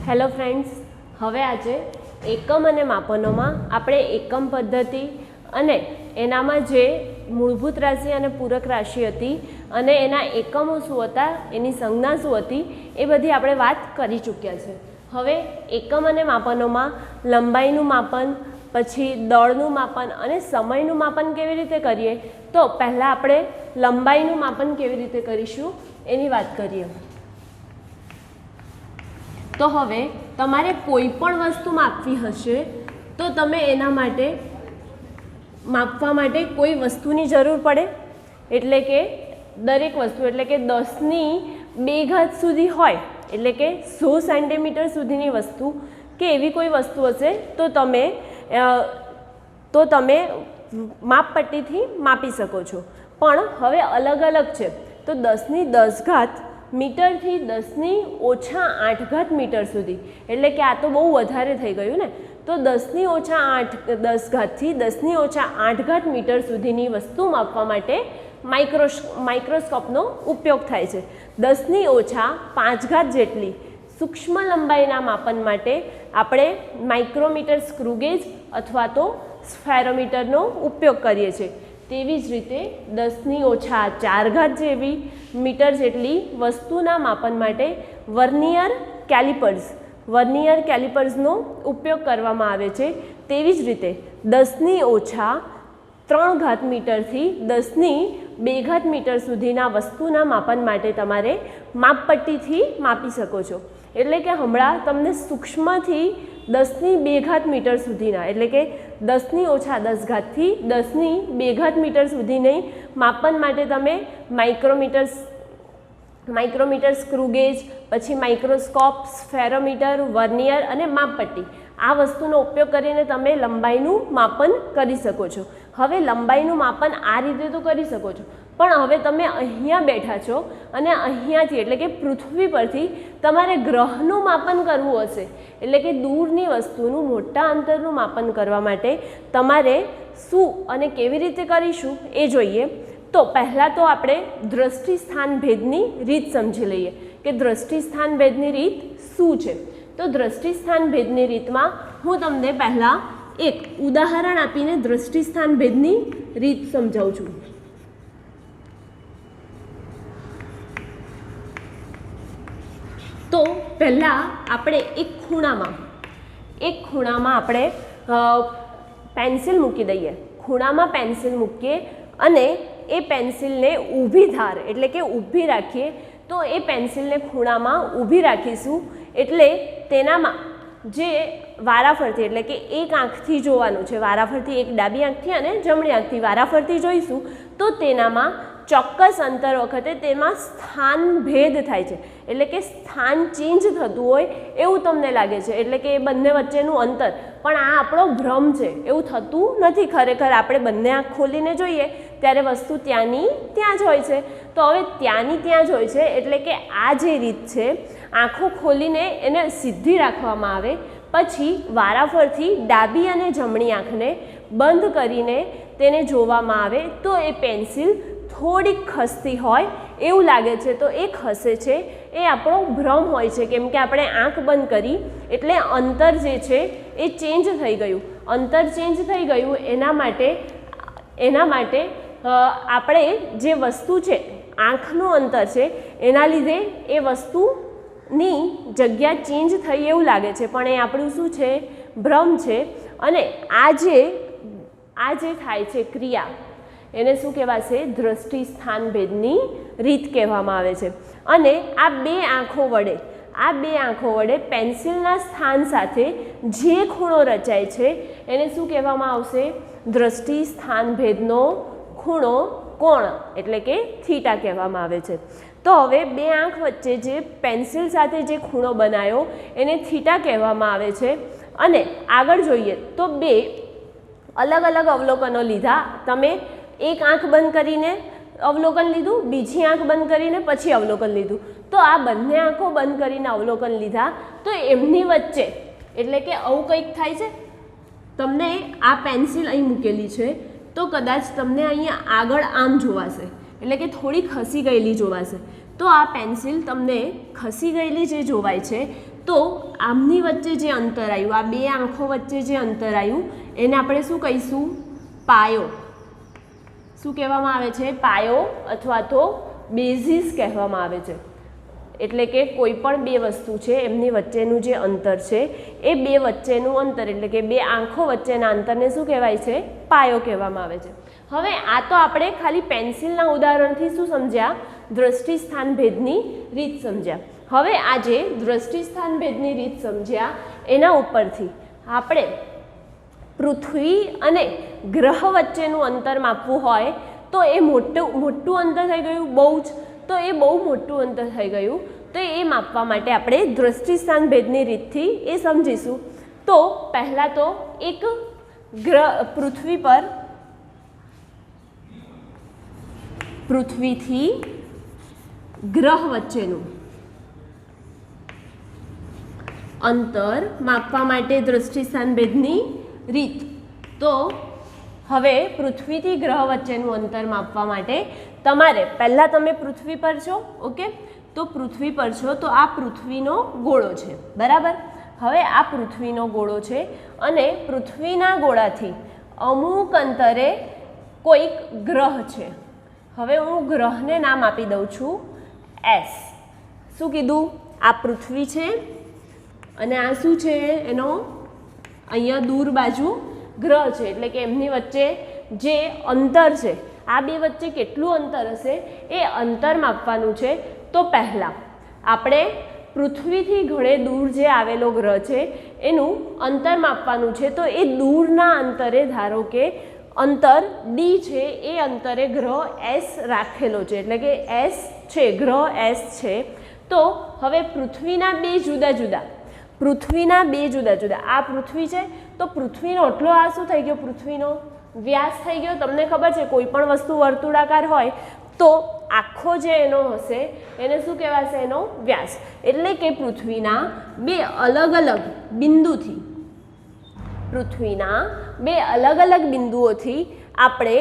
Hello friends, હવે આજે એકમ અને માપનોમાં આપણે એકમ પદ્ધતિ અને એનામાં જે મૂળભૂત રાશિ અને પૂરક રાશિ હતી અને એના એકમો શું હતા, એની સંજ્ઞા શું હતી, એ બધી આપણે વાત કરી ચૂક્યા છે. હવે એકમ અને માપનોમાં લંબાઈનું માપન, પછી દળનું માપન અને સમયનું માપન કેવી રીતે કરીએ, તો પહેલાં આપણે લંબાઈનું માપન કેવી રીતે કરીશું એની વાત કરીએ. તો હવે તમારે કોઈ પણ વસ્તુ માપવી હશે તો તમે એના માટે માપવા માટે કોઈ વસ્તુની જરૂર પડે, એટલે કે દરેક વસ્તુ એટલે કે 10ની 2 ઘાત સુધી હોય, એટલે કે 100 સેન્ટીમીટર સુધીની વસ્તુ કે એવી કોઈ વસ્તુ હશે તો તમે માપપટ્ટીથી માપી શકો છો. પણ હવે અલગ અલગ છે. તો 10ની 10 ઘાત મીટરથી 10ની ઓછા 8 ઘાત મીટર સુધી, એટલે કે આ તો બહુ વધારે થઈ ગયું ને. તો 10ની ઓછા 8 10 ઘાતથી 10ની ઓછા 8 ઘાત મીટર સુધીની વસ્તુ માપવા માટે માઇક્રોસ્કોપનો ઉપયોગ થાય છે. 10ની ઓછા 5 ઘાત જેટલી સૂક્ષ્મ લંબાઈના માપન માટે આપણે માઇક્રોમીટર સ્ક્રુગેજ અથવા તો સ્ફેરોમીટરનો ઉપયોગ કરીએ છીએ. તેવી જ રીતે 10ની ઓછા 4 ઘાત જેવી મીટર જેટલી વસ્તુના માપન માટે વર્નિયર કેલિપર્સનો ઉપયોગ કરવામાં આવે છે. તેવી જ રીતે 10ની ઓછા 3 ઘાત મીટરથી 10ની 2 ઘાત મીટર સુધીના વસ્તુના માપન માટે તમારે માપપટ્ટીથી માપી શકો છો. એટલે કે હમણાં તમને સૂક્ષ્મથી 10ની 2 ઘાત મીટર સુધીના, એટલે કે 10ની ઓછા 10 ઘાતથી 10ની 2 ઘાત મીટર સુધીની માપન માટે તમે માઇક્રોમીટર સ્ક્રુગેજ, પછી માઇક્રોસ્કોપ, સ્ફેરોમીટર, વર્નિયર અને માપપટ્ટી, આ વસ્તુનો ઉપયોગ કરીને તમે લંબાઈનું માપન કરી શકો છો. હવે લંબાઈનું માપન આ રીતે તો કરી શકો છો, પણ હવે તમે અહીંયા બેઠા છો અને અહીંયાથી એટલે કે પૃથ્વી પરથી તમારે ગ્રહનું માપન કરવું હશે, એટલે કે દૂરની વસ્તુનું મોટા અંતરનું માપન કરવા માટે તમારે શું અને કેવી રીતે કરીશું એ જોઈએ. તો પહેલાં તો આપણે દ્રષ્ટિ સ્થાન ભેદની રીત સમજી લઈએ કે દ્રષ્ટિ સ્થાન ભેદની રીત શું છે. તો દ્રષ્ટિ સ્થાન ભેદની રીતમાં હું તમને પહેલાં એક ઉદાહરણ આપીને દ્રષ્ટિ સ્થાન ભેદની રીત સમજાવું છું. તો પહેલાં આપણે એક ખૂણામાં આપણે પેન્સિલ મૂકી દઈએ. ખૂણામાં પેન્સિલ મૂકીએ અને એ પેન્સિલને ઊભી ધાર એટલે કે ઊભી રાખીએ. તો એ પેન્સિલને ખૂણામાં ઊભી રાખીશું એટલે તેનામાં જે વારાફરતી એટલે કે એક આંખથી જોવાનું છે, વારાફરતી એક ડાબી આંખથી અને જમણી આંખથી વારાફરતી જોઈશું તો તેનામાં ચોક્કસ અંતર વખતે તેમાં સ્થાન ભેદ થાય છે, એટલે કે સ્થાન ચેન્જ થતું હોય એવું તમને લાગે છે, એટલે કે એ બંને વચ્ચેનું અંતર. પણ આ આપણો ભ્રમ છે, એવું થતું નથી. ખરેખર આપણે બંને આંખ ખોલીને જોઈએ ત્યારે વસ્તુ ત્યાંની ત્યાં જ હોય છે. તો હવે ત્યાંની ત્યાં જ હોય છે એટલે કે આ જે રીત છે, આંખો ખોલીને એને સીધી રાખવામાં આવે, પછી વારાફરતી ડાબી અને જમણી આંખને બંધ કરીને તેને જોવામાં આવે તો એ પેન્સિલ થોડીક ખસતી હોય એવું લાગે છે. તો એ ખસે છે એ આપણો ભ્રમ હોય છે, કેમ કે આપણે આંખ બંધ કરી એટલે અંતર જે છે એ ચેન્જ થઈ ગયું. અંતર ચેન્જ થઈ ગયું એના માટે આપણે જે વસ્તુ છે, આંખનું અંતર છે, એના લીધે એ વસ્તુની જગ્યા ચેન્જ થઈ એવું લાગે છે, પણ એ આપણું શું છે, ભ્રમ છે. અને આ જે થાય છે ક્રિયા, એને શું કહેવાશે, દ્રષ્ટિ સ્થાન ભેદની રીત કહેવામાં આવે છે. અને આ બે આંખો વડે પેન્સિલના સ્થાન સાથે જે ખૂણો રચાય છે એને શું કહેવામાં આવશે, દ્રષ્ટિ સ્થાન ભેદનો ખૂણો, કોણ એટલે કે થીટા કહેવામાં આવે છે. તો હવે બે આંખ વચ્ચે જે પેન્સિલ સાથે જે ખૂણો બનાવ્યો એને થીટા કહેવામાં આવે છે. અને આગળ જોઈએ તો બે અલગ અલગ અવલોકનો લીધા. તમે એક આંખ બંધ કરીને અવલોકન લીધું, બીજી આંખ બંધ કરીને પછી અવલોકન લીધું. તો આ બંને આંખો બંધ કરીને અવલોકન લીધા તો એમની વચ્ચે એટલે કે આવું કંઈક થાય છે. તમને આ પેન્સિલ અહીં મૂકેલી છે તો કદાચ તમને અહીંયા આગળ આમ જોવાશે, એટલે કે થોડી ખસી ગયેલી જોવાશે. તો આ પેન્સિલ તમને ખસી ગયેલી જે જોવાય છે તો આમની વચ્ચે જે અંતર આવ્યું, આ બે આંખો વચ્ચે જે અંતર આવ્યું એને આપણે શું કહીશું? પાયો. શું કહેવામાં આવે છે? પાયો અથવા તો બેઝિસ કહેવામાં આવે છે. એટલે કે કોઈ પણ બે વસ્તુ છે એમની વચ્ચેનું જે અંતર છે એ બે વચ્ચેનું અંતર એટલે કે બે આંખો વચ્ચેના અંતરને શું કહેવાય છે? પાયો કહેવામાં આવે છે. હવે આ તો આપણે ખાલી પેન્સિલના ઉદાહરણથી શું સમજ્યા? દ્રષ્ટિ સ્થાન ભેદની રીત સમજ્યા. હવે આજે દ્રષ્ટિ સ્થાન ભેદની રીત સમજ્યા એના ઉપરથી આપણે પૃથ્વી અને ગ્રહ વચ્ચેનું અંતર માપવું હોય તો એ મોટું અંતર થઈ ગયું બહુ જ, તો એ બહુ મોટું અંતર થઈ ગયું, તો એ માપવા માટે આપણે દ્રષ્ટિ સ્થાન ભેદની રીતથી એ સમજીશું. તો પહેલાં તો એક પૃથ્વીથી ગ્રહ વચ્ચેનું અંતર માપવા માટે દ્રષ્ટિ સ્થાન ભેદની રીત. તો હવે પૃથ્વીથી ગ્રહ વચ્ચેનું અંતર માપવા માટે તમારે પહેલાં તમે પૃથ્વી પર છો, ઓકે, તો પૃથ્વી પર છો તો આ પૃથ્વીનો ગોળો છે, બરાબર. હવે આ પૃથ્વીનો ગોળો છે અને પૃથ્વીના ગોળાથી અમુક અંતરે કોઈક ગ્રહ છે. હવે હું ગ્રહને નામ આપી દઉં છું એસ. શું કીધું? આ પૃથ્વી છે અને આ શું છે? એનો અહીંયા દૂર બાજુ ગ્રહ છે. એટલે કે એમની વચ્ચે જે અંતર છે, આ બે વચ્ચે કેટલું અંતર હશે એ અંતર માપવાનું છે. તો પહેલાં આપણે પૃથ્વીથી ઘણે દૂર જે આવેલો ગ્રહ છે એનું અંતર માપવાનું છે. તો એ દૂરના અંતરે ધારો કે અંતર ડી છે, એ અંતરે ગ્રહ એસ રાખેલો છે, એટલે કે એસ છે, ગ્રહ એસ છે. તો હવે પૃથ્વીના બે જુદા જુદા આ પૃથ્વી છે તો પૃથ્વીનો એટલો આ શું થઈ ગયો? પૃથ્વીનો વ્યાસ થઈ ગયો. તમને ખબર છે કોઈ પણ વસ્તુ વર્તુળાકાર હોય તો આખો જે એનો હશે એને શું કહેવાશે? એનો વ્યાસ. એટલે કે પૃથ્વીના બે અલગ અલગ બિંદુઓથી આપણે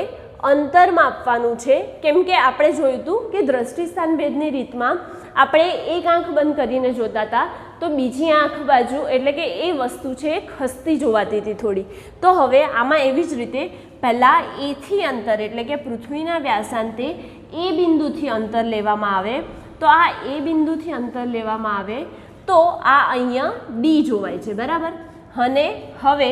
અંતર માપવાનું છે. કેમ કે આપણે જોયું હતું કે દ્રષ્ટિ સ્થાન ભેદની રીતમાં આપણે એક આંખ બંધ કરીને જોતા હતા તો બીજી આંખ બાજુ એટલે કે એ વસ્તુ છે ખસતી જોવાતી હતી થોડી. તો હવે આમાં એવી જ રીતે પહેલાં એથી અંતર એટલે કે પૃથ્વીના વ્યાસાંતે એ બિંદુથી અંતર લેવામાં આવે. તો આ એ બિંદુથી અંતર લેવામાં આવે તો આ અહીંયા ડી જોવાય છે, બરાબર. અને હવે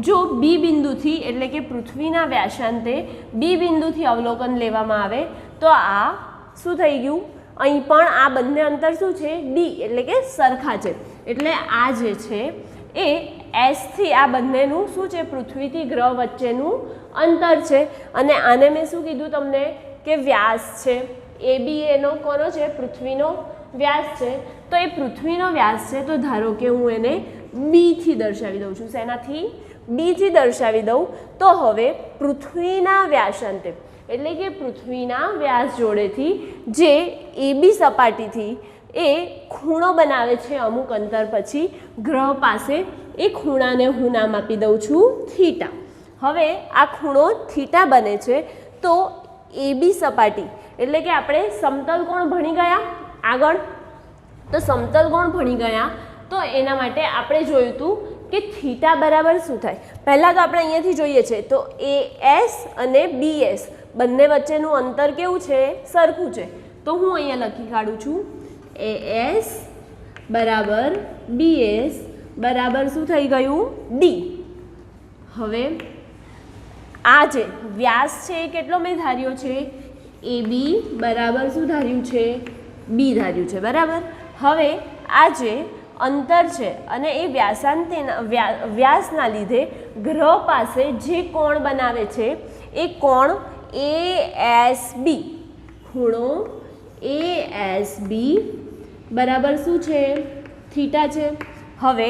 જો બી બિંદુથી એટલે કે પૃથ્વીના વ્યાસાંતે બી બિંદુથી અવલોકન લેવામાં આવે તો આ શું થઈ ગયું? અહીં પણ આ બંને અંતર શું છે? ડી એટલે કે સરખા છે. એટલે આ જે છે એ એસથી આ બંનેનું શું છે? પૃથ્વીથી ગ્રહ વચ્ચેનું અંતર છે. અને આને મેં શું કીધું તમને? કે વ્યાસ છે. એ બી એનો કોનો છે? પૃથ્વીનો વ્યાસ છે. તો એ પૃથ્વીનો વ્યાસ છે તો ધારો કે હું એને બીથી દર્શાવી દઉં છું. શેનાથી? બીથી દર્શાવી દઉં. તો હવે પૃથ્વીના વ્યાસાંતે એટલે કે પૃથ્વીના વ્યાસ જોડેથી જે એબી સપાટીથી એ ખૂણો બનાવે છે અમુક અંતર પછી ગ્રહ પાસે, એ ખૂણાને હું નામ આપી દઉં છું થીટા. હવે આ ખૂણો થીટા બને છે તો એબી સપાટી એટલે કે આપણે સમતલ કોણ ભણી ગયા આગળ, તો સમતલ કોણ ભણી ગયા તો એના માટે આપણે જોયું હતું કે થીટા બરાબર શું થાય. પહેલાં તો આપણે અહીંયાથી જોઈએ છે તો એ એસ અને બી એસ બંને વચ્ચેનું અંતર કેવું છે? સરખું છે. તો હું અહીંયા લખી કાઢું છું એ એસ બરાબર બી એસ બરાબર શું થઈ ગયું? ડી. હવે આ જે વ્યાસ છે એ કેટલો મેં ધાર્યો છે? એ બી બરાબર શું ધાર્યું છે? બી ધાર્યું છે, બરાબર. હવે આ જે અંતર છે અને એ વ્યાસના લીધે ગ્રહ પાસે જે કોણ બનાવે છે એ કોણ એ એસ બી, ખૂણો એ એસ બી બરાબર શું છે? થીટા છે. હવે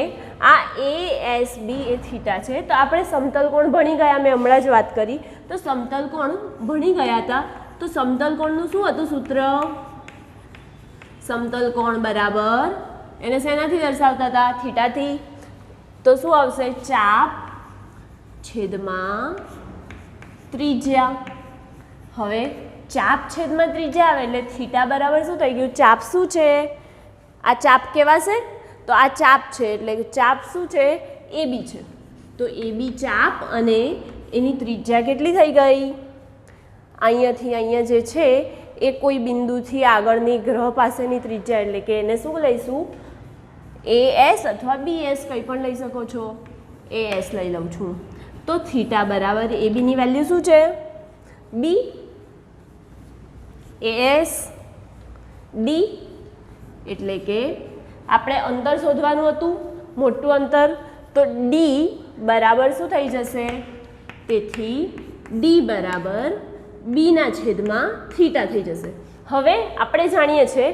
આ એ એસ બી એ થીટા છે. તો આપણે સમતલ કોણ ભણી ગયા, મેં હમણાં જ વાત કરી. તો સમતલ કોણ ભણી ગયા હતા તો સમતલ કોણનું શું હતું સૂત્ર? સમતલ કોણ બરાબર એને શેનાથી દર્શાવતા હતા? થીટાથી. તો શું આવશે? ચાપ છેદમાં ત્રિજ્યા. હવે ચાપ છેદમાં ત્રિજ્યા આવે એટલે થીટા બરાબર શું થઈ ગયું? ચાપ શું છે? આ ચાપ કહેવાશે. તો આ ચાપ છે એટલે ચાપ શું છે AB છે તો AB ચાપ અને એની ત્રિજ્યા કેટલી થઈ ગઈ અહીંયાથી અહીંયા જે છે એ કોઈ બિંદુથી આગળની ગ્રહ પાસેની ત્રિજ્યા એટલે કે એને શું લઈશું AS અથવા BS કંઈ પણ લઈ શકો છો AS લઈ લઉં છું તો થીટા બરાબર ABની વેલ્યુ શું છે B AS D એટલે કે આપણે અંતર શોધવાનું હતું મોટું અંતર તો D બરાબર શું થઈ જશે તેથી D બરાબર બીના છેદમાં થીટા થઈ જશે હવે આપણે જાણીએ છીએ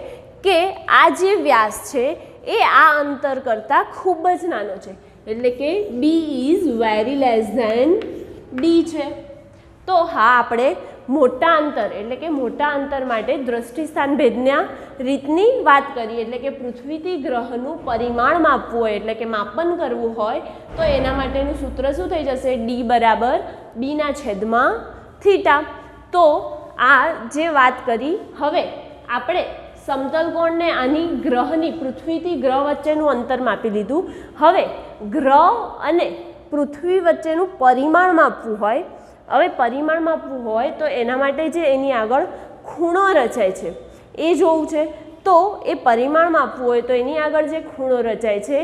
કે આ જે વ્યાસ છે એ આ અંતર કરતાં ખૂબ જ નાનો છે એટલે કે B is very less than D છે તો હા આપણે મોટા અંતર એટલે કે મોટા અંતર માટે દ્રષ્ટિસ્થાન ભેદના રીતની વાત કરીએ એટલે કે પૃથ્વીથી ગ્રહનું પરિમાણ માપવું હોય એટલે કે માપન કરવું હોય તો એના માટેનું સૂત્ર શું થઈ જશે D બરાબર બીના છેદમાં થીટા તો આ જે વાત કરી હવે આપણે સમતલ કોણને આની ગ્રહની પૃથ્વીથી ગ્રહ વચ્ચેનું અંતર માપી લીધું હવે ગ્રહ અને પૃથ્વી વચ્ચેનું પરિમાણ માપવું હોય હવે પરિમાણ માપવું હોય તો એના માટે જે એની આગળ ખૂણો રચાય છે એ જોવું છે તો એ પરિમાણ માપવું હોય તો એની આગળ જે ખૂણો રચાય છે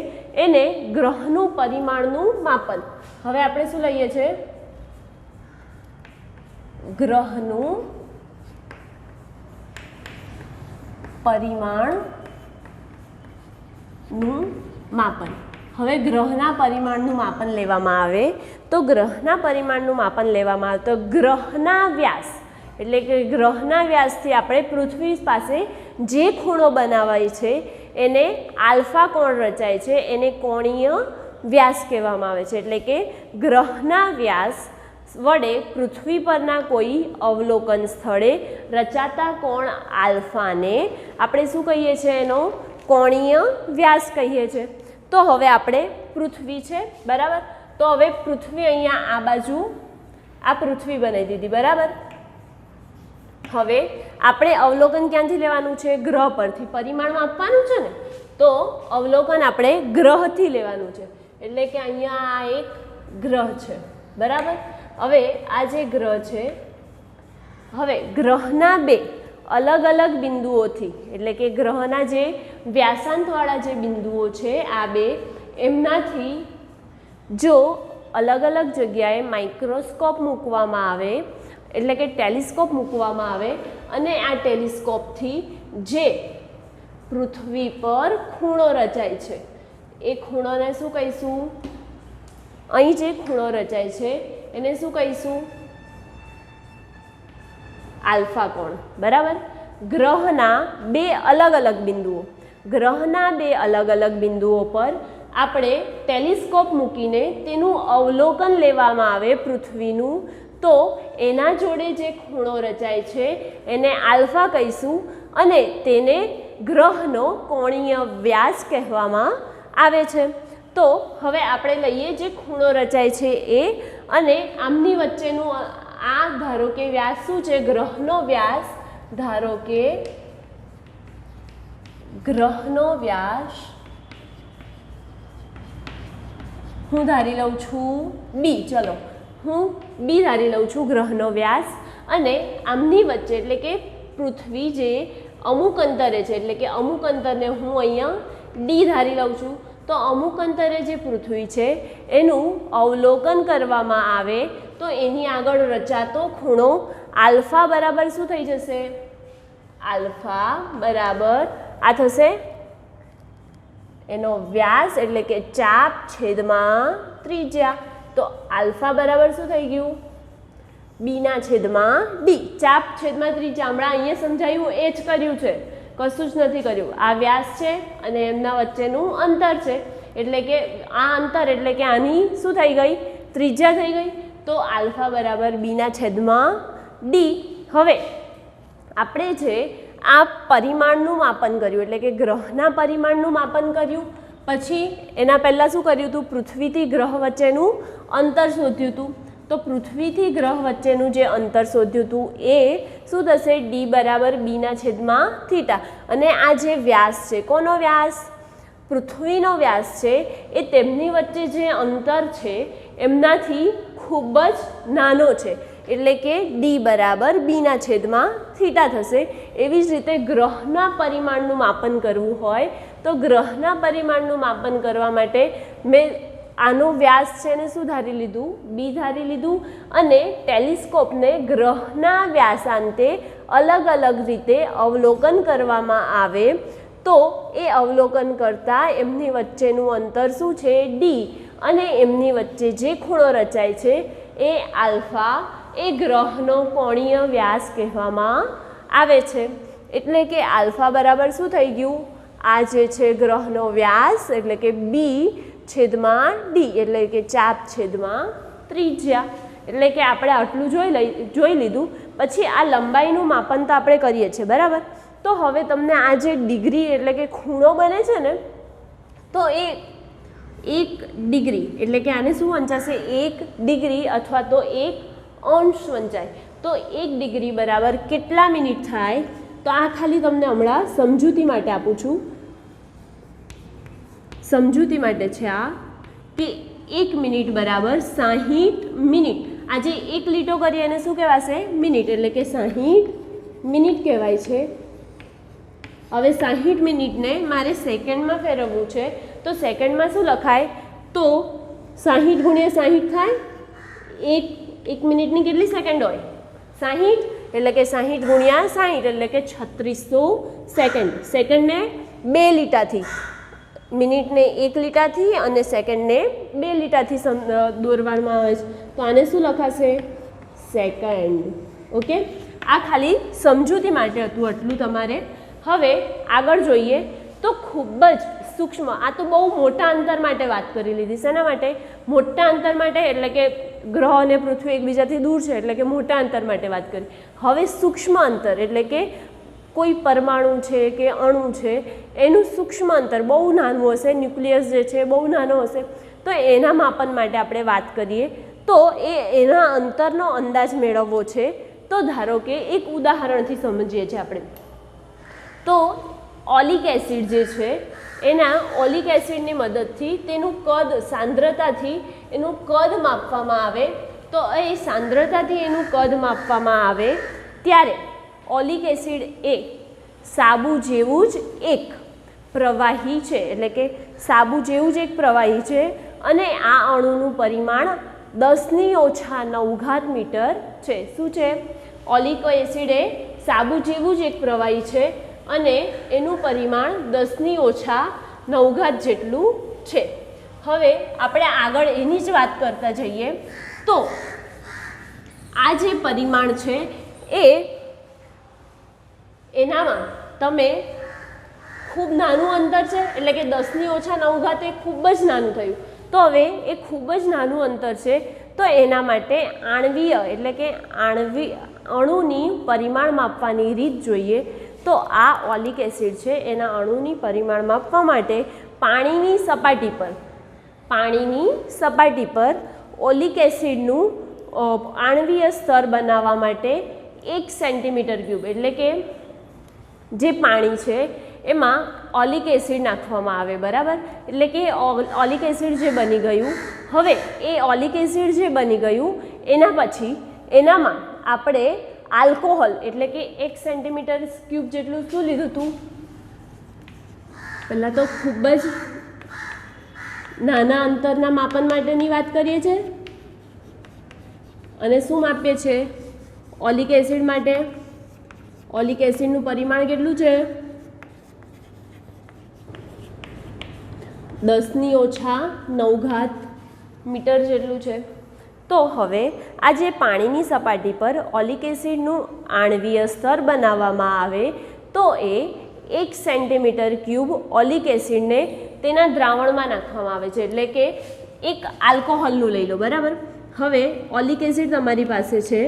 એને ગ્રહનું પરિમાણનું માપન હવે આપણે શું લઈએ છીએ ગ્રહનું પરિમાણનું માપન હવે ગ્રહના પરિમાણનું માપન લેવામાં આવે તો ગ્રહના પરિમાણનું માપન લેવામાં આવે તો ગ્રહના વ્યાસ એટલે કે ગ્રહના વ્યાસથી આપણે પૃથ્વી પાસે જે ખૂણો બનાવાય છે એને આલ્ફા કોણ રચાય છે એને કોણીય વ્યાસ કહેવામાં આવે છે એટલે કે ગ્રહના વ્યાસ વડે પૃથ્વી પરના કોઈ અવલોકન સ્થળે રચાતા કોણ આલ્ફાને આપણે શું કહીએ છીએ એનો કોણીય વ્યાસ કહીએ છીએ તો હવે આપણે પૃથ્વી છે બરાબર તો હવે પૃથ્વી અહીંયા આ બાજુ આ પૃથ્વી બનાવી દીધી બરાબર હવે આપણે અવલોકન ક્યાંથી લેવાનું છે ગ્રહ પરથી પરિમાણમાં આપવાનું છે ને તો અવલોકન આપણે ગ્રહથી લેવાનું છે એટલે કે અહીંયા આ એક ગ્રહ છે બરાબર હવે આ જે ગ્રહ છે હવે ગ્રહના બે અલગ અલગ બિંદુઓથી એટલે કે ગ્રહના જે વ્યાસાંતવાળા જે બિંદુઓ છે આ બે એમનાથી જો અલગ અલગ જગ્યાએ માઇક્રોસ્કોપ મૂકવામાં આવે એટલે કે ટેલિસ્કોપ મૂકવામાં આવે અને આ ટેલિસ્કોપથી જે પૃથ્વી પર ખૂણો રચાય છે એ ખૂણોને શું કહીશું અહીં જે ખૂણો રચાય છે એને શું કહીશું આલ્ફા કોણ બરાબર ગ્રહના બે અલગ અલગ બિંદુઓ ગ્રહના બે અલગ અલગ બિંદુઓ પર આપણે ટેલિસ્કોપ મૂકીને તેનું અવલોકન લેવામાં આવે પૃથ્વીનું તો એના જોડે જે ખૂણો રચાય છે એને આલ્ફા કહીશું અને તેને ગ્રહનો કોણીય વ્યાસ કહેવામાં આવે છે તો હવે આપણે લઈએ જે ખૂણો રચાય છે એ અને આમની વચ્ચેનું આ ધારો કે વ્યાસ શું છે ગ્રહનો વ્યાસ ધારો કે ગ્રહનો વ્યાસ હું ધારી લઉં છું બી ચલો હું બી ધારી લઉં છું ગ્રહનો વ્યાસ અને આમની વચ્ચે એટલે કે પૃથ્વી જે અમુક અંતરે છે એટલે કે અમુક અંતરને હું અહીંયા ડી ધારી લઉં છું તો અમુક અંતરે જે પૃથ્વી છે એનું અવલોકન કરવામાં આવે તો એની આગળ રચાતો ખૂણો આલ્ફા બરાબર શું થઈ જશે આલ્ફા બરાબર આ થશે એનો વ્યાસ એટલે કે ચાપ છેદમાં ત્રિજ્યા તો આલ્ફા બરાબર શું થઈ ગયું બીના છેદમાં ડી ચાપ છેદમાં ત્રિજ્યા હમણાં અહીંયા સમજાયું એ જ કર્યું છે કશું જ નથી કર્યું આ વ્યાસ છે અને એમના વચ્ચેનું અંતર છે એટલે કે આ અંતર એટલે કે આની શું થઈ ગઈ ત્રિજ્યા થઈ ગઈ તો આલ્ફા બરાબર બીના છેદમાં ડી હવે આપણે જે આ પરિમાણનું માપન કર્યું એટલે કે ગ્રહના પરિમાણનું માપન કર્યું પછી એના પહેલાં શું કર્યું હતું પૃથ્વીથી ગ્રહ વચ્ચેનું અંતર શોધ્યું હતું તો પૃથ્વીથી ગ્રહ વચ્ચેનું જે અંતર શોધ્યું હતું એ શું થશે ડી બરાબર બીના છેદમાં થીટા અને આ જે વ્યાસ છે કોનો વ્યાસ પૃથ્વીનો વ્યાસ છે એ તેમની વચ્ચે જે અંતર છે એમનાથી ખૂબ જ નાનો છે, એટલે કે ડી બરાબર બીના છેદમાં થીટા થશે. એવી જ રીતે ગ્રહના પરિમાણનું માપન કરવું હોય તો ગ્રહના પરિમાણનું માપન કરવા માટે મેં આનો વ્યાસ છે એને શું ધારી લીધું? બી ધારી લીધું. અને ટેલિસ્કોપને ગ્રહના વ્યાસાંતે અલગ અલગ રીતે અવલોકન કરવામાં આવે તો એ અવલોકન કરતાં એમની વચ્ચેનું અંતર શું છે? ડી. અને એમની વચ્ચે જે ખૂણો રચાય છે એ આલ્ફા એ ગ્રહનો કોણીય વ્યાસ કહેવામાં આવે છે. એટલે કે આલ્ફા બરાબર શું થઈ ગયું? આ જે છે ગ્રહનો વ્યાસ એટલે કે બી છેદમાં ડી એટલે કે ચાપ છેદમાં ત્રિજ્યા. એટલે કે આપણે આટલું જોઈ લીધું. પછી આ લંબાઈનું માપન તો આપણે કરીએ છીએ, બરાબર. તો હવે તમને આ જે ડિગ્રી એટલે કે ખૂણો બને છે ને, તો એ 1 ડિગ્રી એટલે કે આને શું વંચાશે? 1 ડિગ્રી અથવા તો 1 અંશ વંચાય. તો 1 ડિગ્રી બરાબર કેટલા મિનિટ થાય? તો આ ખાલી તમને હમણાં સમજૂતી માટે આપું છું. સમજૂતી માટે છે આ કે 1 મિનિટ બરાબર 60 મિનિટ. આજે 1 લીટો કરીએ એને શું કહેવાશે? મિનિટ. એટલે કે 60 મિનિટ કહેવાય છે. હવે 60 મિનિટને મારે સેકન્ડમાં ફેરવવું છે તો સેકન્ડમાં શું લખાય? તો 60 ગુણ્યા 60 થાય. એક મિનિટની કેટલી સેકન્ડ હોય? 60. એટલે કે 60 ગુણ્યા 60 એટલે કે 3600 સેકન્ડ. સેકન્ડને 2 લીટાથી, મિનિટને 1 લીટાથી અને સેકન્ડને 2 લીટાથી દોરવામાં આવે છે. તો આને શું લખાશે? સેકન્ડ. ઓકે, આ ખાલી સમજૂતી માટે હતું, આટલું તમારે. હવે આગળ જોઈએ તો ખૂબ જ સૂક્ષ્મ, આ તો બહુ મોટા અંતર માટે વાત કરી લીધી. શેના માટે? મોટા અંતર માટે. એટલે કે ગ્રહ અને પૃથ્વી એકબીજાથી દૂર છે એટલે કે મોટા અંતર માટે વાત કરી. હવે સૂક્ષ્મ અંતર એટલે કે કોઈ પરમાણુ છે કે અણુ છે એનું સૂક્ષ્મ અંતર બહુ નાનું હશે, ન્યુક્લિયસ જે છે બહુ નાનો હશે, તો એના માપન માટે આપણે વાત કરીએ તો એના અંતરનો અંદાજ મેળવવો છે. તો ધારો કે એક ઉદાહરણથી સમજીએ છીએ આપણે. તો ઓલિક એસિડ જે છે એના ઓલિક એસિડની મદદથી તેનું કદ, સાંદ્રતાથી એનું કદ માપવામાં આવે. તો એ સાંદ્રતાથી એનું કદ માપવામાં આવે ત્યારે ઓલિક એસિડ એ સાબુ જેવું જ એક પ્રવાહી છે. એટલે કે સાબુ જેવું જ એક પ્રવાહી છે અને આ અણુનું પરિમાણ 10⁻⁹ મીટર છે. શું છે? ઓલિક એસિડ એ સાબુ જેવું જ એક પ્રવાહી છે અને એનું પરિમાણ 10⁻⁹ જેટલું છે. હવે આપણે આગળ એની જ વાત કરતા જઈએ તો આ જે પરિમાણ છે એનામાં તમે ખૂબ નાનું અંતર છે એટલે કે 10⁻⁹ એ ખૂબ જ નાનું થયું. તો હવે એ ખૂબ જ નાનું અંતર છે તો એના માટે આણ્વીય એટલે કે અણુની પરિમાણ માપવાની રીત જોઈએ. તો આ ઓલિક એસિડ છે એના અણુની પરિમાણ માપવા માટે પાણીની સપાટી પર ઓલિક એસિડનું આણ્વીય સ્તર બનાવવા માટે 1 સેન્ટીમીટર ક્યુબ એટલે કે જે પાણી છે એમાં ઓલિક એસિડ નાખવામાં આવે, બરાબર. એટલે કે ઓલિક એસિડ જે બની ગયું, હવે એ ઓલિક એસિડ જે બની ગયું એના પછી એનામાં આપણે આલ્કોહોલ એટલે કે 1 સેન્ટીમીટર ક્યુબ જેટલું શું લીધું હતું? પહેલાં તો ખૂબ જ નાના અંતરના માપન માટેની વાત કરીએ છીએ અને શું માપીએ છીએ? ઓલિક એસિડ માટે. ઓલિક એસિડનું પરિમાણ કેટલું છે? 10⁻⁹ મીટર જેટલું છે. તો હવે આ જે પાણીની સપાટી પર ઓલિક એસિડનું આણ્વીય સ્તર બનાવવામાં આવે તો એ 1 સેન્ટીમીટર ક્યુબ ઓલિક એસિડને તેના દ્રાવણમાં નાખવામાં આવે છે. એટલે કે એક આલ્કોહોલનું લઈ લો, બરાબર. હવે ઓલિક એસિડ તમારી પાસે છે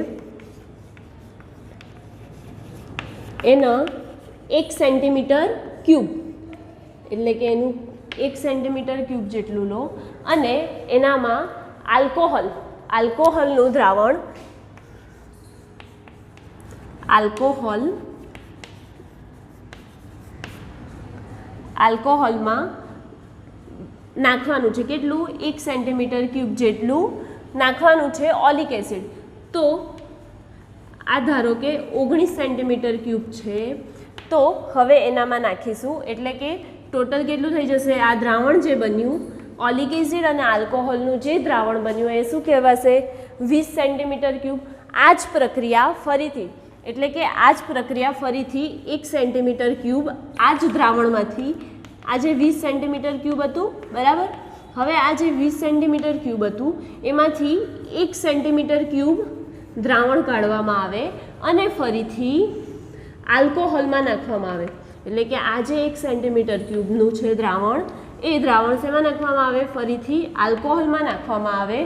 એના 1 સેન્ટીમીટર ક્યુબ એટલે કે એનું 1 સેન્ટીમીટર ક્યુબ જેટલું લો અને એનામાં આલ્કોહોલનું દ્રાવણ આલ્કોહોલમાં નાખવાનું છે. કેટલું? 1 સેન્ટીમીટર ક્યુબ જેટલું નાખવાનું છે ઓલિક એસિડ. તો આ ધારો કે 19 સેન્ટીમીટર ક્યુબ છે, તો હવે એનામાં નાખીશું, એટલે કે ટોટલ કેટલું થઈ જશે? આ દ્રાવણ જે બન્યું ઓલિક એસિડ અને આલ્કોહોલનું જે દ્રાવણ બન્યું એ શું કહેવાશે? 20 સેન્ટીમીટર ક્યુબ. આ જ પ્રક્રિયા ફરીથી, એટલે કે આ જ પ્રક્રિયા ફરીથી 1 સેન્ટીમીટર ક્યુબ આ જ દ્રાવણમાંથી, આ જે 20 સેન્ટીમીટર ક્યુબ હતું, બરાબર, હવે આ જે 20 સેન્ટીમીટર ક્યુબ હતું એમાંથી 1 સેન્ટીમીટર ક્યુબ દ્રાવણ કાઢવામાં આવે અને ફરીથી આલ્કોહોલમાં નાખવામાં આવે. એટલે કે આ જે 1 સેન્ટીમીટર ક્યુબનું છે દ્રાવણ, એ દ્રાવણ શેમાં નાખવામાં આવે? ફરીથી આલ્કોહોલમાં નાખવામાં આવે.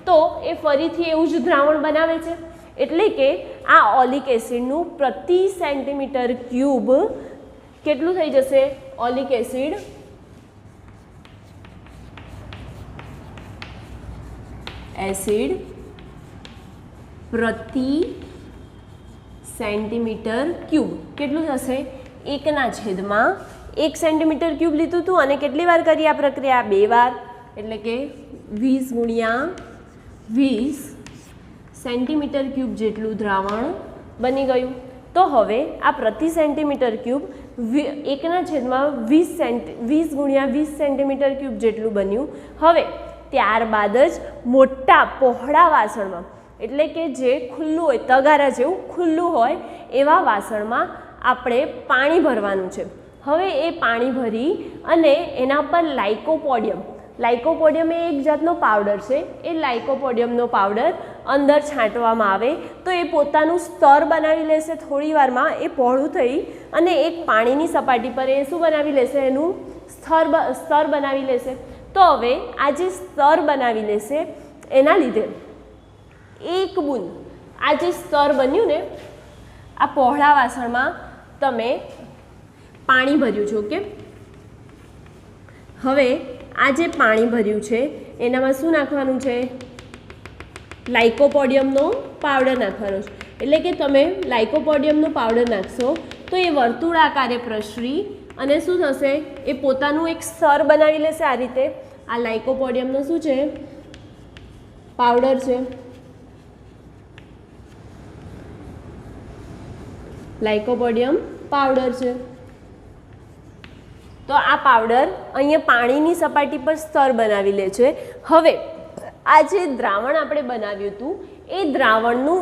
તો એ ફરીથી એવું જ દ્રાવણ બનાવે છે. એટલે કે આ ઓલિક એસિડનું પ્રતિ સેન્ટીમીટર ક્યુબ કેટલું થઈ જશે? ઓલિક એસિડ પ્રતિ સેન્ટીમીટર ક્યુબ કેટલું થશે? 1/1 સેન્ટીમીટર ક્યુબ લીધું હતું અને કેટલી વાર કરી આ પ્રક્રિયા? 2 વાર. એટલે કે 20 ગુણ્યા 20 સેન્ટીમીટર ક્યુબ જેટલું દ્રાવણ બની ગયું. તો હવે આ પ્રતિ સેન્ટીમીટર ક્યુબ 1/20 ગુણ્યા 20 સેન્ટીમીટર ક્યુબ જેટલું બન્યું. હવે ત્યારબાદ જ મોટા પહોળા વાસણમાં, એટલે કે જે ખુલ્લું હોય, તગારા જેવું ખુલ્લું હોય એવા વાસણમાં આપણે પાણી ભરવાનું છે. હવે એ પાણી ભરી અને એના પર લાઇકોપોડિયમ એ એક જાતનો પાવડર છે. એ લાઇકોપોડિયમનો પાવડર અંદર છાંટવામાં આવે તો એ પોતાનું સ્તર બનાવી લેશે. થોડી વારમાં એ પહોળું થઈ અને એક પાણીની સપાટી પર એ શું બનાવી લેશે? એનું સ્તર બનાવી લેશે. તો હવે આ જે સ્તર બનાવી લેશે એના લીધે એક બૂંદ, આ જે સ્તર બન્યું ને, આ પહોળા વાસણમાં તમે પાણી ભર્યું છે, ઓકે. હવે આ જે પાણી ભર્યું છે એનામાં શું નાખવાનું છે? લાઇકોપોડિયમનો પાવડર નાખવાનો છે. એટલે કે તમે લાઇકોપોડિયમનો પાવડર નાખશો તો એ વર્તુળાકારે પ્રસરી અને શું થશે? એ પોતાનું એક સ્તર બનાવી લેશે. આ રીતે આ લાઇકોપોડિયમનો શું છે? પાવડર છે. લાઇકોપોડિયમ પાવડર છે. તો આ પાવડર અહીંયા પાણીની સપાટી પર સ્તર બનાવી લે છે. હવે આ જે દ્રાવણ આપણે બનાવ્યું હતું એ દ્રાવણનું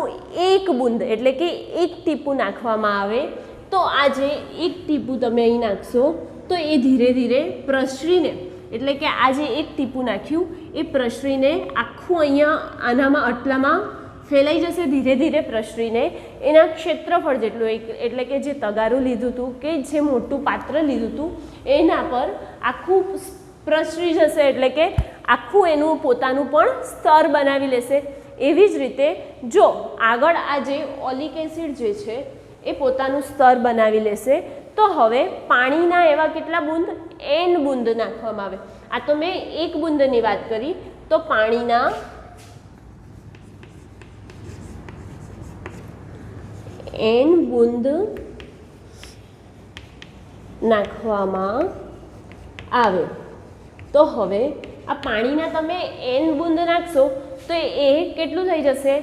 એક બૂંદ, એટલે કે એક ટીપું નાખવામાં આવે. તો આ જે એક ટીપું તમે અહીં નાખશો તો એ ધીરે ધીરે પ્રસરીને, એટલે કે આ જે એક ટીપું નાખ્યું એ પ્રસરીને આખું અહીંયા આનામાં આટલામાં ફેલાઈ જશે. ધીરે ધીરે પ્રસરીને એના ક્ષેત્રફળ જેટલું, એટલે કે જે તગારું લીધું હતું કે જે મોટું પાત્ર લીધું હતું એના પર આખું પ્રસરી જશે. એટલે કે આખું એનું પોતાનું પણ સ્તર બનાવી લેશે. એવી જ રીતે જો આગળ આ જે ઓલિક એસિડ જે છે એ પોતાનું સ્તર બનાવી લેશે તો હવે પાણીના એવા કેટલા બૂંદ? n બૂંદ નાખવામાં આવે. આ તો મેં એક બૂંદની વાત કરી. તો પાણીના n બૂંદ નાખવામાં આવે. તો હવે આ પાણીના તમે n બૂંદ નાખશો તો એ કેટલું થઈ જશે?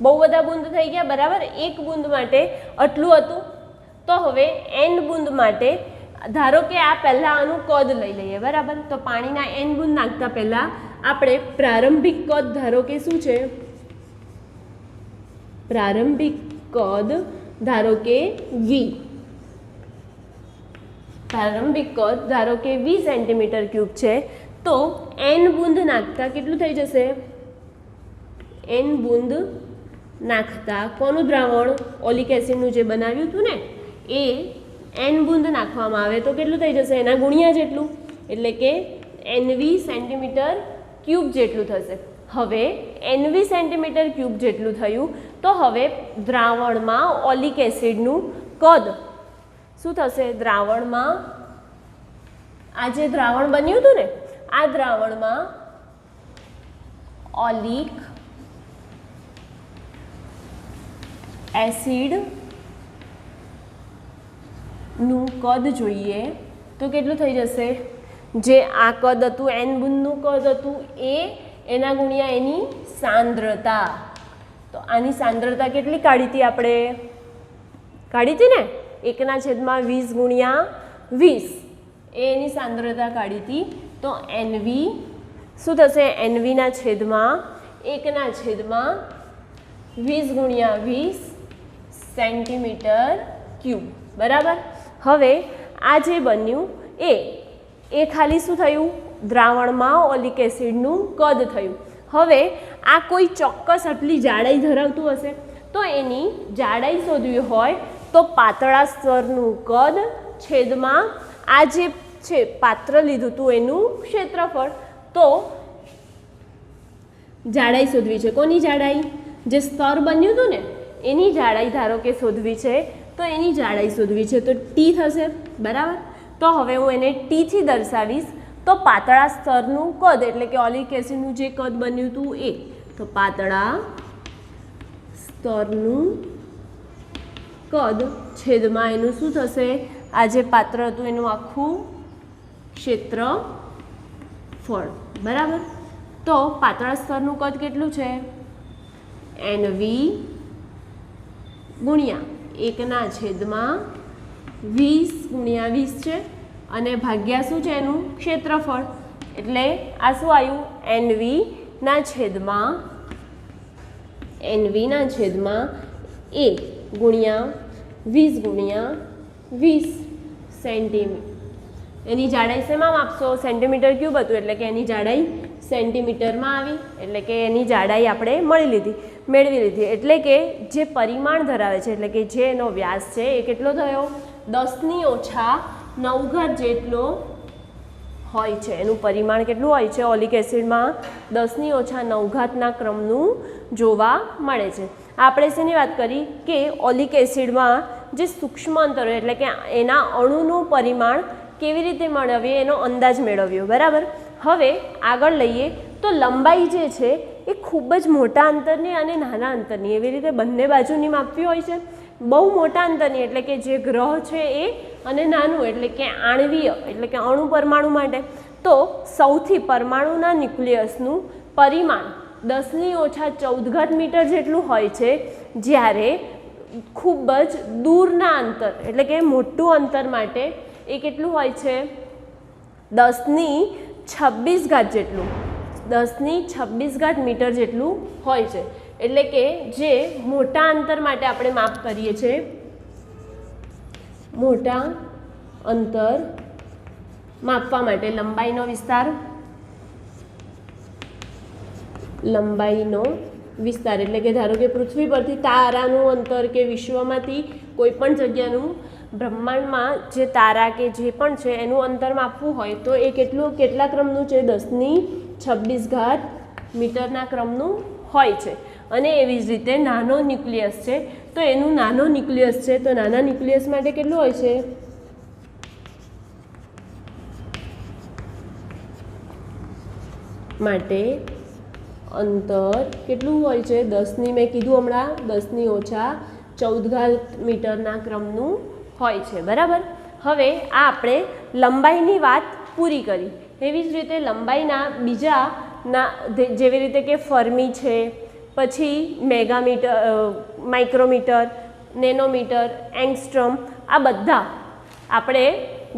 બહુ બધા બૂંદ થઈ ગયા, બરાબર. એક બૂંદ માટે આટલું હતું. તો હવે n બૂંદ માટે ધારો કે આ પહેલાં આનું કદ લઈ લઈએ, બરાબર. તો પાણીના n બૂંદ નાખતા પહેલાં આપણે પ્રારંભિક કદ ધારો કે શું છે? પ્રારંભિક કદ ધારો કે v. પ્રારંભિક કદ ધારો કે 20 સેન્ટીમીટર ક્યુબ છે. તો n બૂંદ નાખતા કેટલું થઈ જશે? n બૂંદ નાખતા કોનું દ્રાવણ? ઓલિક એસિડનું જે બનાવ્યું હતું ને એ n બૂંદ નાખવામાં આવે તો કેટલું થઈ જશે? એના ગુણ્યા જેટલું, એટલે કે nv સેન્ટીમીટર ક્યુબ જેટલું થશે. હવે nv સેન્ટીમીટર ક્યુબ જેટલું થયું તો હવે દ્રાવણમાં ઓલિક એસિડનું કદ શું થશે? દ્રાવણમાં આ જે દ્રાવણ બન્યું હતું ને આ દ્રાવણમાં ઓલિક એસિડ નું કદ જોઈએ તો કેટલું થઈ જશે? જે આ કદ હતું n બુંદનું કદ હતું એ એના ગુણ્યા એની સાંદ્રતા. તો આની સાંદ્રતા કેટલી કાઢી હતી આપણે? કાઢી હતી ને 1/20 ગુણ્યા 20 એની સાંદ્રતા કાઢી હતી. તો NV શું થશે? NV ના છેદમાં 1/20 ગુણ્યા 20 સેન્ટીમીટર ક્યુબ. બરાબર. હવે આ જે બન્યું એ ખાલી શું થયું? દ્રાવણમાં ઓલિક એસિડનું કદ થયું. હવે આ કોઈ ચોક્કસ આટલી જાડાઈ ધરાવતું હશે તો એની જાડાઈ શોધવી હોય તો પાતળા સ્તરનું કદ છેદમાં આ જે છે પાત્ર લીધું હતું એનું ક્ષેત્રફળ. તો જાડાઈ શોધવી છે. કોની જાડાઈ? જે સ્તર બન્યું હતું ને એની જાડાઈ ધારો કે શોધવી છે તો એની જાડાઈ શોધવી છે તો ટી થશે. બરાબર. તો હવે હું એને ટીથી દર્શાવીશ. તો પાતળા સ્તરનું કદ એટલે કે ઓલિક એસિડનું જે કદ બન્યું હતું એ, તો પાતળા સ્તરનું કદ છેદમાં એનું શું થશે? આ જે પાત્ર હતું એનું આખું ક્ષેત્રફળ. બરાબર. તો પાતળા સ્તરનું કદ કેટલું છે? NV ગુણ્યા 1/20 ગુણ્યા 20 છે અને ભાગ્યા શું છે એનું ક્ષેત્રફળ. એટલે આ શું આવ્યું? NV ના છેદમાં A ગુણ્યા 20 ગુણ્યા 20 સેન્ટીમીટર. એની જાડાઈ શેમાં માપશો? સેન્ટીમીટર ક્યુબ હતું એટલે કે એની જાડાઈ સેન્ટીમીટરમાં આવી. એટલે કે એની જાડાઈ આપણે મેળવી લીધી. એટલે કે જે પરિમાણ ધરાવે છે એટલે કે જે એનો વ્યાસ છે એ કેટલો થયો? 10⁹ જેટલો હોય છે. એનું પરિમાણ કેટલું હોય છે? ઓલિક એસિડમાં 10⁹ ક્રમનું જોવા મળે છે. આપણે શેની વાત કરી કે ઓલિક એસિડમાં જે સૂક્ષ્મ અંતરો એટલે કે એના અણુનું પરિમાણ કેવી રીતે મેળવીએ એનો અંદાજ મેળવ્યો. બરાબર. હવે આગળ લઈએ તો લંબાઈ જે છે એ ખૂબ જ મોટા અંતરની અને નાના અંતરની એવી રીતે બંને બાજુની માપવી હોય છે. બહુ મોટા અંતરની એટલે કે જે ગ્રહ છે એ અને નાનું એટલે કે આણ્વીય એટલે કે અણુ પરમાણુ માટે તો સૌથી પરમાણુના ન્યુક્લિયસનું પરિમાણ 10⁻14 મીટર જેટલું હોય છે. જ્યારે ખૂબ જ દૂરના અંતર એટલે કે મોટું અંતર માટે એ કેટલું હોય છે? 10⁻26 જેટલું 10⁻26 મીટર જેટલું હોય છે. એટલે કે જે મોટા અંતર માટે આપણે માપ કરીએ છીએ, મોટા અંતર માપવા માટે લંબાઈનો વિસ્તાર એટલે કે ધારો કે પૃથ્વી પરથી તારાનું અંતર કે વિશ્વમાંથી કોઈ પણ જગ્યાનું બ્રહ્માંડમાં જે તારા કે જે પણ છે એનું અંતર માપવું હોય તો એ કેટલા ક્રમનું છે? 10⁻26 મીટરના ક્રમનું હોય છે. અને એવી જ રીતે નાનો ન્યુક્લિયસ છે તો એનું નાનો ન્યુક્લિયસ છે તો નાના ન્યુક્લિયસ માટે કેટલું હોય છે? માટે અંતર કેટલું હોય છે? 10ની મેં કીધું હમણાં 10⁻14 મીટરના ક્રમનું હોય છે. બરાબર. હવે આ આપણે લંબાઈની વાત પૂરી કરી. એવી જ રીતે લંબાઈના બીજાના જેવી રીતે કે ફર્મી છે, પછી મેગામીટર, માઇક્રોમીટર, નેનોમીટર, એંગસ્ટ્રોમ, આ બધા આપણે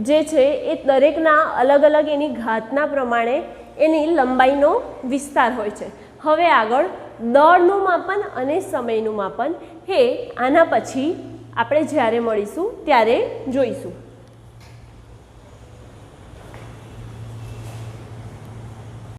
જે છે એ દરેકના અલગ અલગ એની ઘાતના પ્રમાણે એની લંબાઈનો વિસ્તાર હોય છે. હવે આગળ દળનું માપન અને સમયનું માપન એ આના પછી આપણે જ્યારે મળીશું ત્યારે જોઈશું.